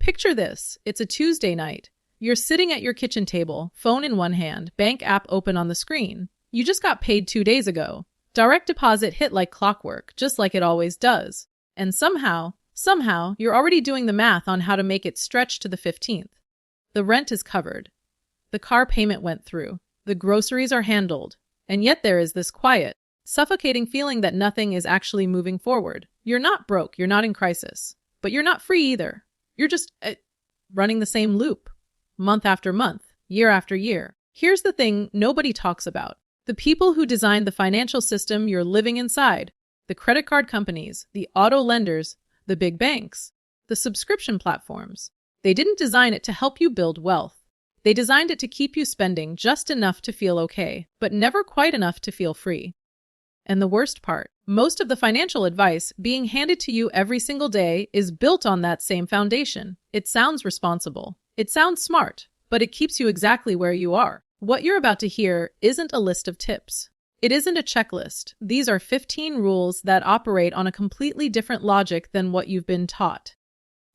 Picture this. It's a Tuesday night. You're sitting at your kitchen table, phone in one hand, bank app open on the screen. You just got paid 2 days ago. Direct deposit hit like clockwork, just like it always does. And somehow, you're already doing the math on how to make it stretch to the 15th. The rent is covered. The car payment went through. The groceries are handled. And yet there is this quiet, suffocating feeling that nothing is actually moving forward. You're not broke, you're not in crisis. But you're not free either. You're just running the same loop, month after month, year after year. Here's the thing nobody talks about. The people who designed the financial system you're living inside, the credit card companies, the auto lenders, the big banks, the subscription platforms, they didn't design it to help you build wealth. They designed it to keep you spending just enough to feel okay, but never quite enough to feel free. And the worst part, most of the financial advice being handed to you every single day is built on that same foundation. It sounds responsible. It sounds smart, but it keeps you exactly where you are. What you're about to hear isn't a list of tips. It isn't a checklist. These are 15 rules that operate on a completely different logic than what you've been taught.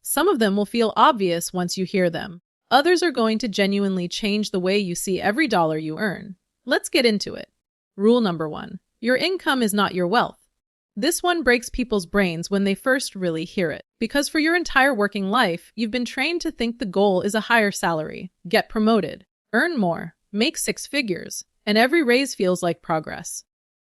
Some of them will feel obvious once you hear them. Others are going to genuinely change the way you see every dollar you earn. Let's get into it. Rule number 1. Your income is not your wealth. This one breaks people's brains when they first really hear it, because for your entire working life, you've been trained to think the goal is a higher salary, get promoted, earn more, make 6 figures, and every raise feels like progress.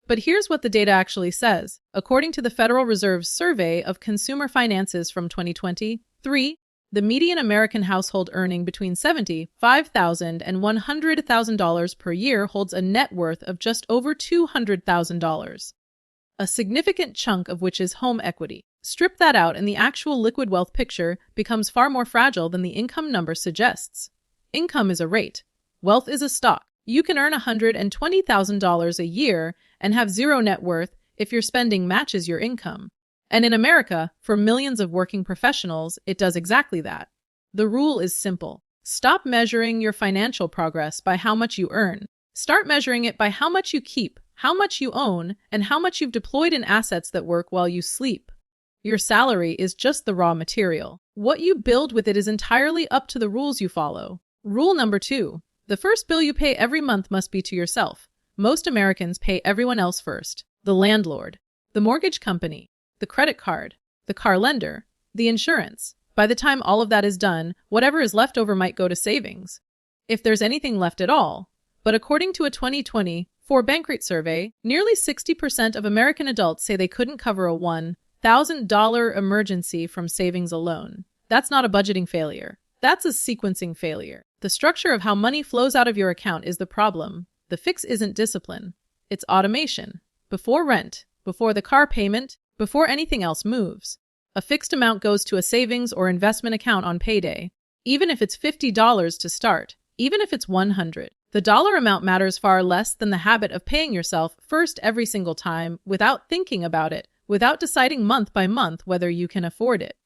But here's what the data actually says. According to the Federal Reserve's survey of consumer finances from 2023, the median American household earning between $75,000 and $100,000 per year holds a net worth of just over $200,000, a significant chunk of which is home equity. Strip that out and the actual liquid wealth picture becomes far more fragile than the income number suggests. Income is a rate. Wealth is a stock. You can earn $120,000 a year and have zero net worth if your spending matches your income. And in America, for millions of working professionals, it does exactly that. The rule is simple. Stop measuring your financial progress by how much you earn. Start measuring it by how much you keep, how much you own, and how much you've deployed in assets that work while you sleep. Your salary is just the raw material. What you build with it is entirely up to the rules you follow. Rule number 2. The first bill you pay every month must be to yourself. Most Americans pay everyone else first. The landlord, the mortgage company, the credit card, the car lender, the insurance. By the time all of that is done, whatever is left over might go to savings, if there's anything left at all. But according to a 2024 Bankrate survey, nearly 60% of American adults say they couldn't cover a $1,000 emergency from savings alone. That's not a budgeting failure. That's a sequencing failure. The structure of how money flows out of your account is the problem. The fix isn't discipline. It's automation. Before rent, before the car payment, before anything else moves, a fixed amount goes to a savings or investment account on payday. Even if it's $50 to start, even if it's $100, the dollar amount matters far less than the habit of paying yourself first every single time without thinking about it, without deciding month by month whether you can afford it.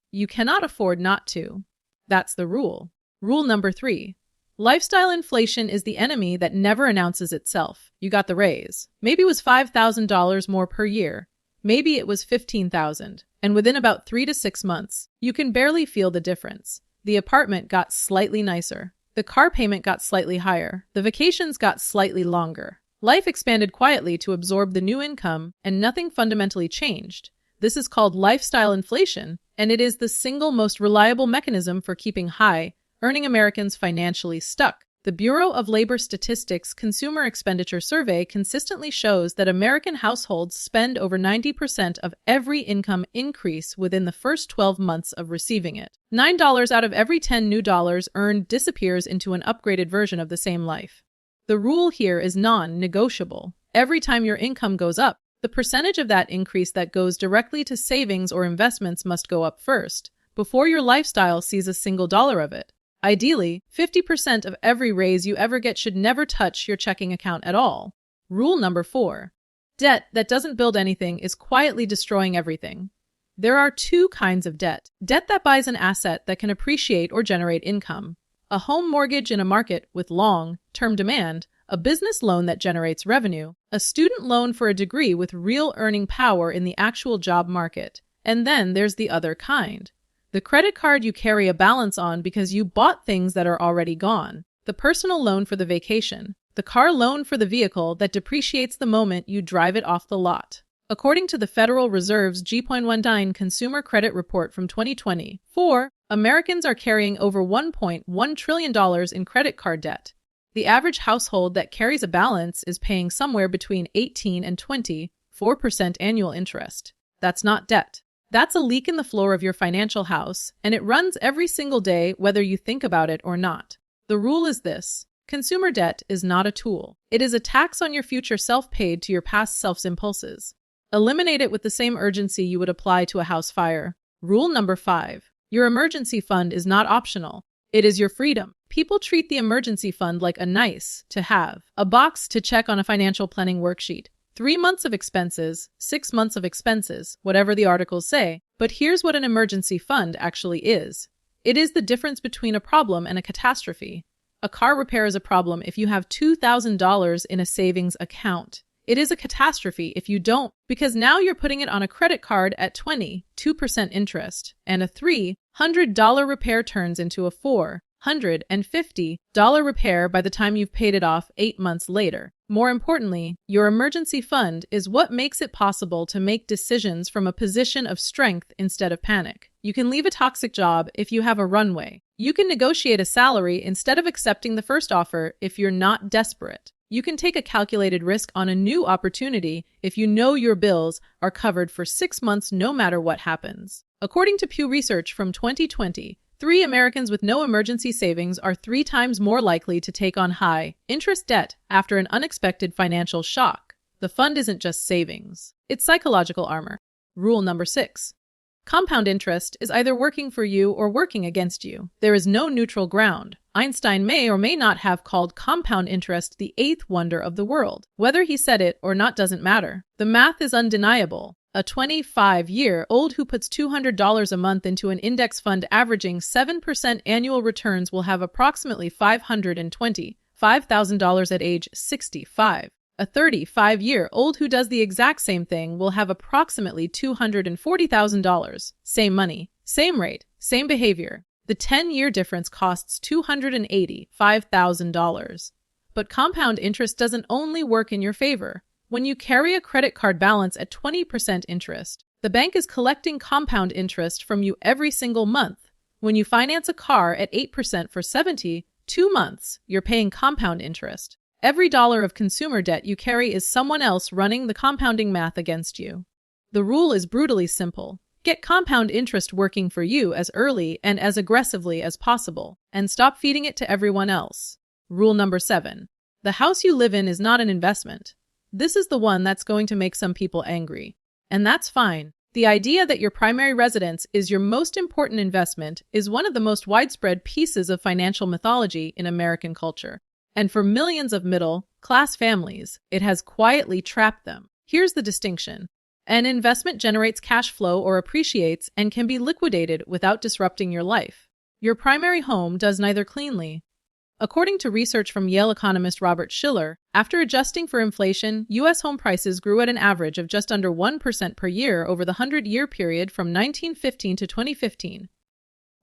You cannot afford not to. That's the rule. Rule number 3. Lifestyle inflation is the enemy that never announces itself. You got the raise. Maybe it was $5,000 more per year. Maybe it was $15,000. And within about 3 to 6 months, you can barely feel the difference. The apartment got slightly nicer. The car payment got slightly higher. The vacations got slightly longer. Life expanded quietly to absorb the new income, and nothing fundamentally changed. This is called lifestyle inflation, and it is the single most reliable mechanism for keeping high-earning Americans financially stuck. The Bureau of Labor Statistics Consumer Expenditure Survey consistently shows that American households spend over 90% of every income increase within the first 12 months of receiving it. $9 out of every 10 new dollars earned disappears into an upgraded version of the same life. The rule here is non-negotiable. Every time your income goes up, the percentage of that increase that goes directly to savings or investments must go up first, before your lifestyle sees a single dollar of it. Ideally, 50% of every raise you ever get should never touch your checking account at all. Rule number 4. Debt that doesn't build anything is quietly destroying everything. There are 2 kinds of debt. Debt that buys an asset that can appreciate or generate income. A home mortgage in a market with long-term demand, a business loan that generates revenue, a student loan for a degree with real earning power in the actual job market. And then there's the other kind. The credit card you carry a balance on because you bought things that are already gone. The personal loan for the vacation. The car loan for the vehicle that depreciates the moment you drive it off the lot. According to the Federal Reserve's G.19 Consumer Credit Report from 2024, Americans are carrying over $1.1 trillion in credit card debt. The average household that carries a balance is paying somewhere between 18 and 24% annual interest. That's not debt. That's a leak in the floor of your financial house, and it runs every single day whether you think about it or not. The rule is this: consumer debt is not a tool. It is a tax on your future self paid to your past self's impulses. Eliminate it with the same urgency you would apply to a house fire. Rule number 5. Your emergency fund is not optional. It is your freedom. People treat the emergency fund like a nice to have, a box to check on a financial planning worksheet. 3 months of expenses, 6 months of expenses, whatever the articles say. But here's what an emergency fund actually is. It is the difference between a problem and a catastrophe. A car repair is a problem if you have $2,000 in a savings account. It is a catastrophe if you don't, because now you're putting it on a credit card at 22% interest, and a $300 repair turns into a $450 repair by the time you've paid it off 8 months later. More importantly, your emergency fund is what makes it possible to make decisions from a position of strength instead of panic. You can leave a toxic job if you have a runway. You can negotiate a salary instead of accepting the first offer if you're not desperate. You can take a calculated risk on a new opportunity if you know your bills are covered for 6 months no matter what happens. According to Pew Research from 2020, 3 Americans with no emergency savings are 3 times more likely to take on high-interest debt after an unexpected financial shock. The fund isn't just savings. It's psychological armor. Rule number 6. Compound interest is either working for you or working against you. There is no neutral ground. Einstein may or may not have called compound interest the 8th wonder of the world. Whether he said it or not doesn't matter. The math is undeniable. A 25-year-old who puts $200 a month into an index fund averaging 7% annual returns will have approximately $525,000 at age 65. A 35-year-old who does the exact same thing will have approximately $240,000. Same money, same rate, same behavior. The 10-year difference costs $285,000. But compound interest doesn't only work in your favor. When you carry a credit card balance at 20% interest, the bank is collecting compound interest from you every single month. When you finance a car at 8% for 72 months, you're paying compound interest. Every dollar of consumer debt you carry is someone else running the compounding math against you. The rule is brutally simple. Get compound interest working for you as early and as aggressively as possible, and stop feeding it to everyone else. Rule number 7. The house you live in is not an investment. This is the one that's going to make some people angry. And that's fine. The idea that your primary residence is your most important investment is one of the most widespread pieces of financial mythology in American culture. And for millions of middle-class families, it has quietly trapped them. Here's the distinction. An investment generates cash flow or appreciates and can be liquidated without disrupting your life. Your primary home does neither cleanly. According to research from Yale economist Robert Shiller, after adjusting for inflation, U.S. home prices grew at an average of just under 1% per year over the 100-year period from 1915 to 2015.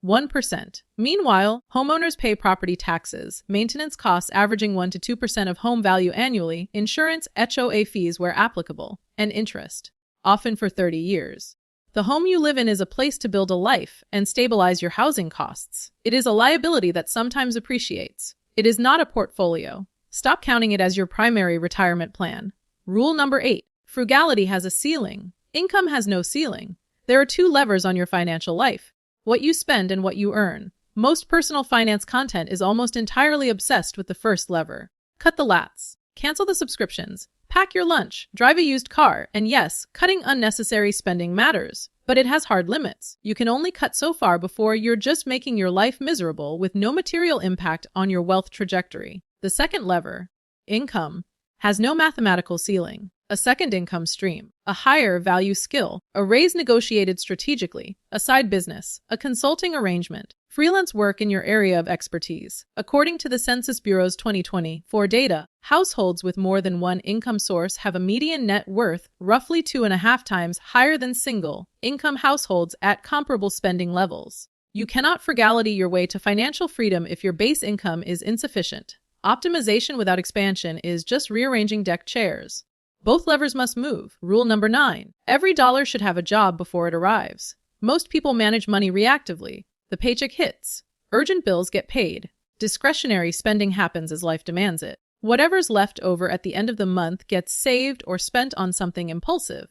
1%. Meanwhile, homeowners pay property taxes, maintenance costs averaging 1 to 2% of home value annually, insurance, HOA fees where applicable, and interest, often for 30 years. The home you live in is a place to build a life and stabilize your housing costs. It is a liability that sometimes appreciates. It is not a portfolio. Stop counting it as your primary retirement plan. Rule number 8. Frugality has a ceiling. Income has no ceiling. There are 2 levers on your financial life: what you spend and what you earn. Most personal finance content is almost entirely obsessed with the first lever. Cut the lats. Cancel the subscriptions. Pack your lunch. Drive a used car. And yes, cutting unnecessary spending matters. But it has hard limits. You can only cut so far before you're just making your life miserable with no material impact on your wealth trajectory. The second lever, income, has no mathematical ceiling. a second income stream, a higher value skill, a raise negotiated strategically, a side business, a consulting arrangement, freelance work in your area of expertise. According to the Census Bureau's 2024 data, households with more than one income source have a median net worth roughly 2.5 times higher than single income households at comparable spending levels. You cannot frugality your way to financial freedom if your base income is insufficient. Optimization without expansion is just rearranging deck chairs. Both levers must move. Rule number 9. Every dollar should have a job before it arrives. Most people manage money reactively. The paycheck hits. Urgent bills get paid. Discretionary spending happens as life demands it. Whatever's left over at the end of the month gets saved or spent on something impulsive.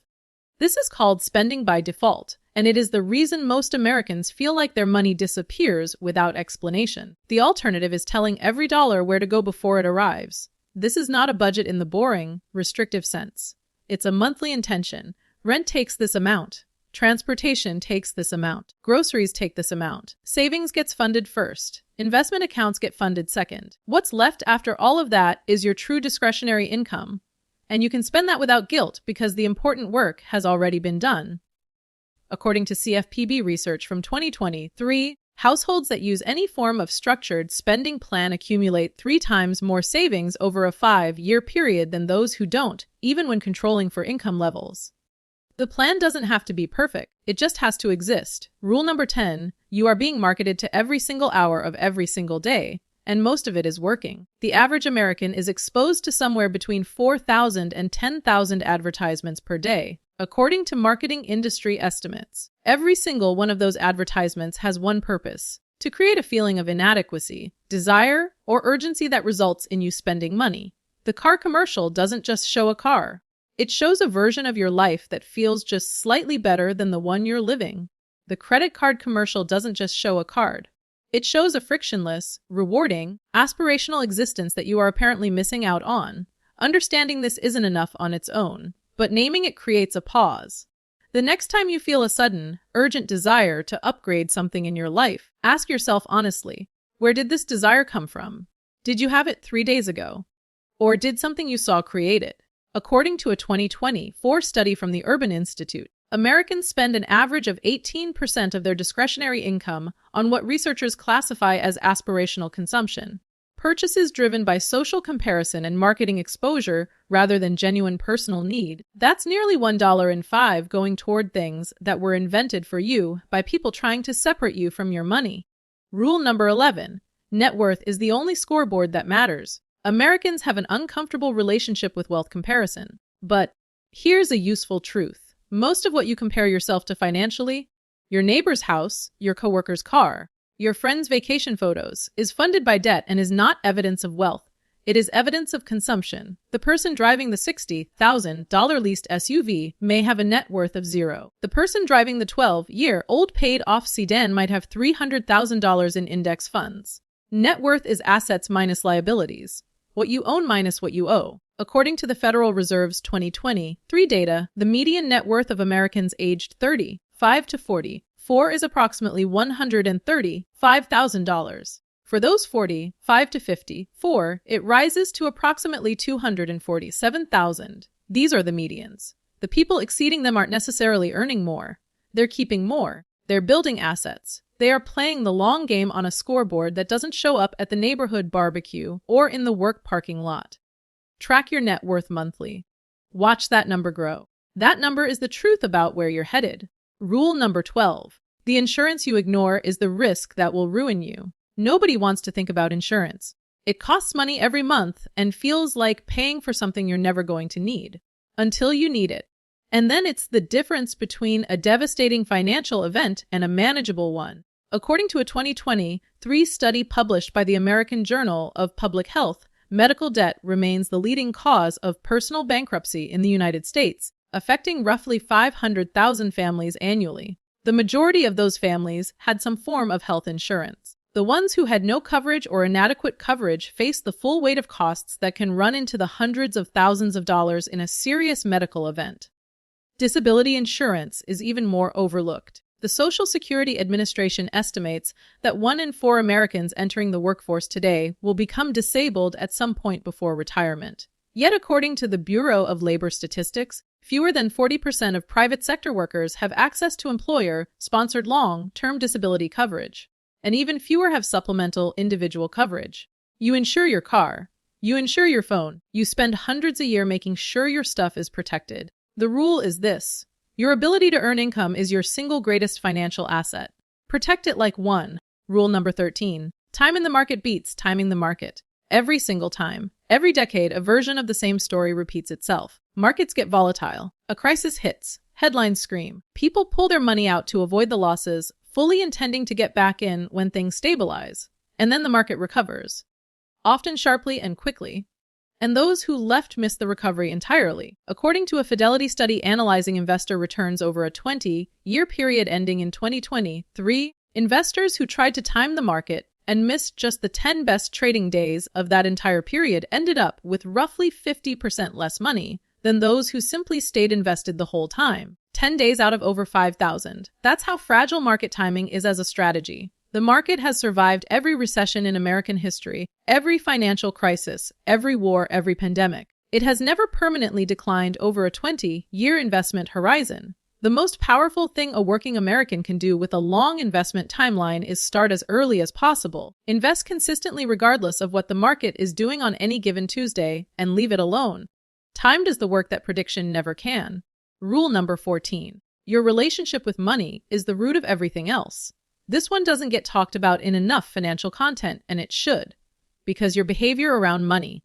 This is called spending by default, and it is the reason most Americans feel like their money disappears without explanation. The alternative is telling every dollar where to go before it arrives. This is not a budget in the boring, restrictive sense. It's a monthly intention. Rent takes this amount. Transportation takes this amount. Groceries take this amount. Savings gets funded first. Investment accounts get funded second. What's left after all of that is your true discretionary income. And you can spend that without guilt because the important work has already been done. According to CFPB research from 2023, households that use any form of structured spending plan accumulate 3 times more savings over a 5-year period than those who don't, even when controlling for income levels. The plan doesn't have to be perfect, it just has to exist. Rule number 10, you are being marketed to every single hour of every single day, and most of it is working. The average American is exposed to somewhere between 4,000 and 10,000 advertisements per day. According to marketing industry estimates, every single one of those advertisements has one purpose: to create a feeling of inadequacy, desire, or urgency that results in you spending money. The car commercial doesn't just show a car. It shows a version of your life that feels just slightly better than the one you're living. The credit card commercial doesn't just show a card. It shows a frictionless, rewarding, aspirational existence that you are apparently missing out on. Understanding this isn't enough on its own, but naming it creates a pause. The next time you feel a sudden, urgent desire to upgrade something in your life, ask yourself honestly, where did this desire come from? Did you have it 3 days ago? Or did something you saw create it? According to a 2024 study from the Urban Institute, Americans spend an average of 18% of their discretionary income on what researchers classify as aspirational consumption. Purchases driven by social comparison and marketing exposure rather than genuine personal need. That's nearly $1.05 going toward things that were invented for you by people trying to separate you from your money. Rule number 11. Net worth is the only scoreboard that matters. Americans have an uncomfortable relationship with wealth comparison. But here's a useful truth. Most of what you compare yourself to financially, your neighbor's house, your coworker's car, your friend's vacation photos, is funded by debt and is not evidence of wealth. It is evidence of consumption. The person driving the $60,000 leased SUV may have a net worth of 0. The person driving the 12-year-old paid-off sedan might have $300,000 in index funds. Net worth is assets minus liabilities. What you own minus what you owe. According to the Federal Reserve's 2023 data, the median net worth of Americans aged 35 to 44 is approximately $135,000. For those 45 to 54, it rises to approximately $247,000. These are the medians. The people exceeding them aren't necessarily earning more. They're keeping more. They're building assets. They are playing the long game on a scoreboard that doesn't show up at the neighborhood barbecue or in the work parking lot. Track your net worth monthly. Watch that number grow. That number is the truth about where you're headed. Rule number 12. The insurance you ignore is the risk that will ruin you. Nobody wants to think about insurance. It costs money every month and feels like paying for something you're never going to need until you need it. And then it's the difference between a devastating financial event and a manageable one. According to a 2023 study published by the American Journal of Public Health, medical debt remains the leading cause of personal bankruptcy in the United States, affecting roughly 500,000 families annually. The majority of those families had some form of health insurance. The ones who had no coverage or inadequate coverage faced the full weight of costs that can run into the hundreds of thousands of dollars in a serious medical event. Disability insurance is even more overlooked. The Social Security Administration estimates that 1 in 4 Americans entering the workforce today will become disabled at some point before retirement. Yet according to the Bureau of Labor Statistics, fewer than 40% of private sector workers have access to employer-sponsored long-term disability coverage. And even fewer have supplemental individual coverage. You insure your car. You insure your phone. You spend hundreds a year making sure your stuff is protected. The rule is this. Your ability to earn income is your single greatest financial asset. Protect it like one. Rule number 13. Time in the market beats timing the market. Every single time. Every decade, a version of the same story repeats itself. Markets get volatile. A crisis hits. Headlines scream. People pull their money out to avoid the losses, fully intending to get back in when things stabilize. And then the market recovers. Often sharply and quickly. And those who left miss the recovery entirely. According to a Fidelity study analyzing investor returns over a 20-year period ending in 2023, investors who tried to time the market and missed just the 10 best trading days of that entire period ended up with roughly 50% less money than those who simply stayed invested the whole time. 10 days out of over 5,000. That's how fragile market timing is as a strategy. The market has survived every recession in American history, every financial crisis, every war, every pandemic. It has never permanently declined over a 20-year investment horizon. The most powerful thing a working American can do with a long investment timeline is start as early as possible. Invest consistently regardless of what the market is doing on any given Tuesday, and leave it alone. Time does the work that prediction never can. Rule number 14. Your relationship with money is the root of everything else. This one doesn't get talked about in enough financial content, and it should, because your behavior around money,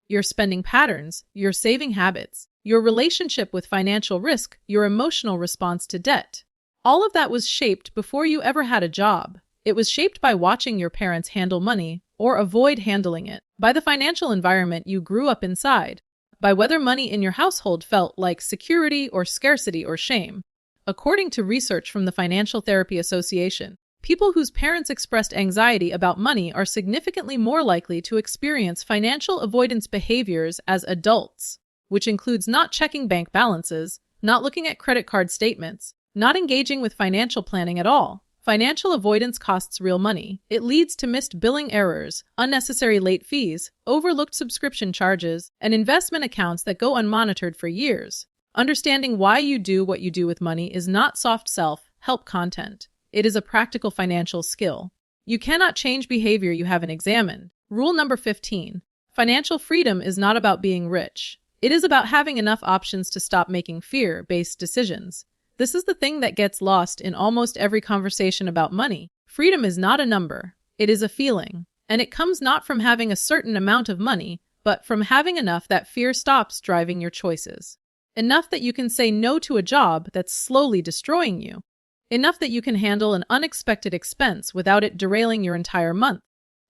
your spending patterns, your saving habits, your relationship with financial risk, your emotional response to debt, all of that was shaped before you ever had a job. It was shaped by watching your parents handle money or avoid handling it, by the financial environment you grew up inside, by whether money in your household felt like security or scarcity or shame. According to research from the Financial Therapy Association, people whose parents expressed anxiety about money are significantly more likely to experience financial avoidance behaviors as adults, which includes not checking bank balances, not looking at credit card statements, not engaging with financial planning at all. Financial avoidance costs real money. It leads to missed billing errors, unnecessary late fees, overlooked subscription charges, and investment accounts that go unmonitored for years. Understanding why you do what you do with money is not soft self-help content. It is a practical financial skill. You cannot change behavior you haven't examined. Rule number 15. Financial freedom is not about being rich. It is about having enough options to stop making fear-based decisions. This is the thing that gets lost in almost every conversation about money. Freedom is not a number. It is a feeling. And it comes not from having a certain amount of money, but from having enough that fear stops driving your choices. Enough that you can say no to a job that's slowly destroying you. Enough that you can handle an unexpected expense without it derailing your entire month.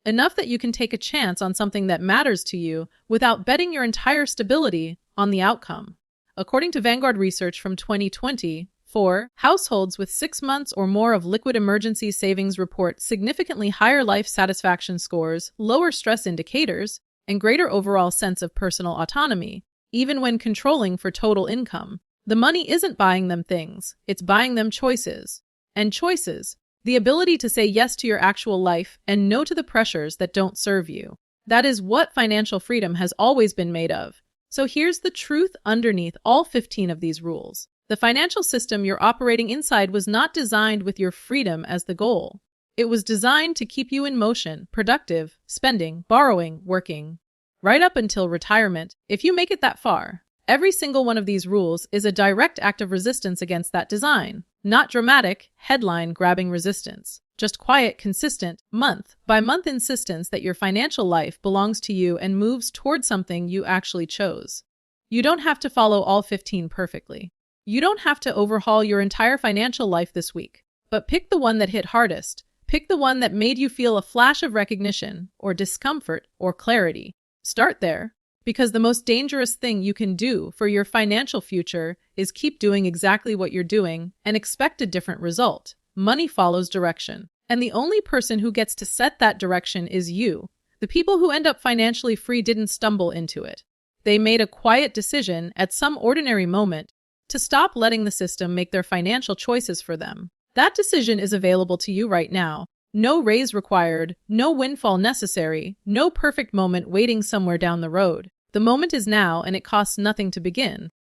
Enough that you can take a chance on something that matters to you without betting your entire stability on the outcome. According to Vanguard research from 2024, households with 6 months or more of liquid emergency savings report significantly higher life satisfaction scores, lower stress indicators, and greater overall sense of personal autonomy, even when controlling for total income. The money isn't buying them things, it's buying them choices. And choices, the ability to say yes to your actual life and no to the pressures that don't serve you. That is what financial freedom has always been made of. So here's the truth underneath all 15 of these rules. The financial system you're operating inside was not designed with your freedom as the goal. It was designed to keep you in motion, productive, spending, borrowing, working, right up until retirement. If you make it that far, every single one of these rules is a direct act of resistance against that design. Not dramatic, headline-grabbing resistance. Just quiet, consistent, month-by-month insistence that your financial life belongs to you and moves toward something you actually chose. You don't have to follow all 15 perfectly. You don't have to overhaul your entire financial life this week. But pick the one that hit hardest. Pick the one that made you feel a flash of recognition, or discomfort, or clarity. Start there. Because the most dangerous thing you can do for your financial future is keep doing exactly what you're doing and expect a different result. Money follows direction. And the only person who gets to set that direction is you. The people who end up financially free didn't stumble into it. They made a quiet decision at some ordinary moment to stop letting the system make their financial choices for them. That decision is available to you right now. No raise required, no windfall necessary, no perfect moment waiting somewhere down the road. The moment is now, and it costs nothing to begin.